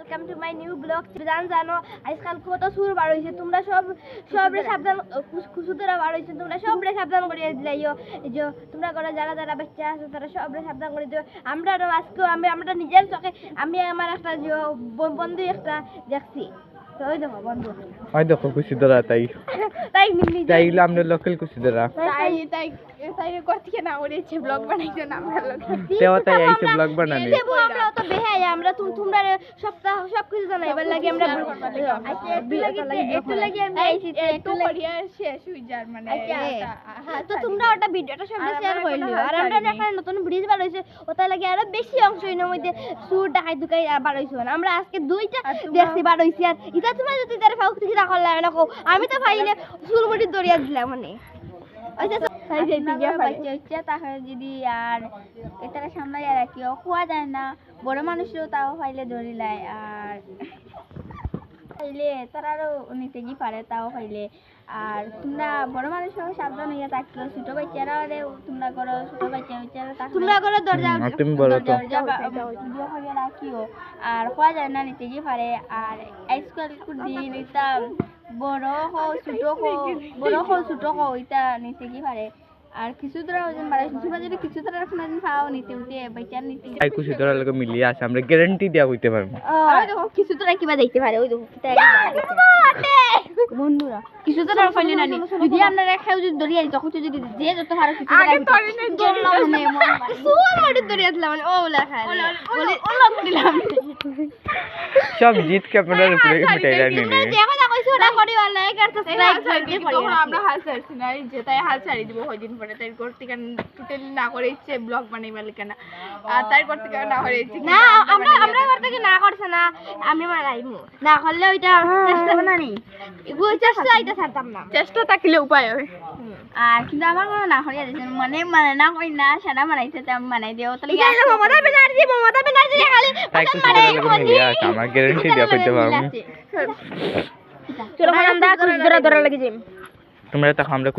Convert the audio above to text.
Welcome to my new blog. জানো আজকাল কত সুর বার হয়েছে, তোমরা সবরে সাবধান, খুশুতরা বার হয়েছে, তোমরা সবরে সাবধান করে দিলাইও। এই যে তোমরা করে যারা যারা বাচ্চা আছে তারা সবরে সাবধান করে দিও। আমরা আজকে আমরা নিজের চোখে আমি আমার একটা বন্ধু একটা দেখছি, তো ওই দেখো বন্ধু, ওই দেখো খুশিদরা তাই তাই তাই হলো আমরা লোকাল খুশিদরা তাই তাই তাই করতে না ওরেছে ব্লগ বানাইছো না আমরা লোক তেও তাই আইছে ব্লগ বানানে দেবো। আমরা তো বেহাই, আমরা তোমরা সপ্তাহ সবকিছু জানাইবার লাগে আমরা একটু লাগে আমি আইছি একটু করিয়া শেষ হই যার মানে তো তোমরা ওটা ভিডিওটা সবটা শেয়ার কইলো। আর আমরা একটা নতুন ব্রিজ বার হইছে, ওটা লাগে আরো বেশি অংশ এর মধ্যে সুর ঢাকাই ঢুকাই বার হইছে। আমরা আজকে দুইটা দেখছি বার হইছি। আর এটা তোমরা যদি তার ফাউক থেকে রাখা লাগে না কো, আমি তো পাইলে সুর মুড়ি দরিয়া দিলাম মানে যদি আর এটার সামনে আর কেউ খোয়া যায় না, বড় মানুষও তাও ফাইলে ধরিলাই। আর ফাইলে তারারও নিতে কি পারে তাও ফাইলে। আর তোমরা বড় মানুষও সাবধান হইয়া থাকো, ছোট বাচ্চারাও তোমরা করো, ছোট বাচ্চা তোমরা করো দরজা তুমি বলো তো রাখিও। আর খোয়া যায় না, নিতে কি পারে। আর আজকাল দিন এটা বড় হোক ছোট হোক এটা নিতে কি পারে। আর কিছু ধরা ওজন বাড়াই তোমরা যদি কিছু ধরা কোনো দিন খাও নিতে উঠে বাচ্চার নিতে তাই খুশিদরা লাগে মিলিয়ে আছে, আমরা গ্যারান্টি দেয়া হইতে পারবো। আর দেখো কিছু ধরা কিবা দেখতে পারে, ওই দেখো বন্ধুরা কিছু ধরা ফাইলে না যদি আপনারা খাও যদি দরিয়া তখন যদি যে যত পারো কিছু আগে তরিনে দরলাম মানে সুর মাটি দরিয়া দিলাম মানে ও লেখা বলে ওলা দিলাম সব জিত কে আপনারা উপরে মিটাইরা নিনে যে কথা কইছো ওটা করি আর লাইক আর সাবস্ক্রাইব করতে পারি। তখন আমরা হাল ছাড়ছি না, যে তাই হাল ছাড়ি দিব কয়দিন পরে, তাই করতে কেন টোটালি না করে ইচ্ছে ব্লগ বানাইবার কেন। আর তাই করতে কেন না করে ইচ্ছে না আমরা করতে কি না করছ না, আমি মারাইমু না করলে ওইটা চেষ্টা বানানি এগুলো চেষ্টা এটা ছাড়তাম না, চেষ্টা থাকলে উপায় হয়। আর কিন্তু আমার কোনো না হইয়া দিছে মানে না কই না সেটা মানাইতে আমি মানাই দিও। তাহলে মমতা ব্যানার্জি খালি তাই খুশিদরা লাগে মিলিয়ে আছে, আমরা গ্যারান্টি দেয়া করতে পারবো। চলো আমরা খুশিদরা ধরা লাগে যাই তোমরা তো আমরা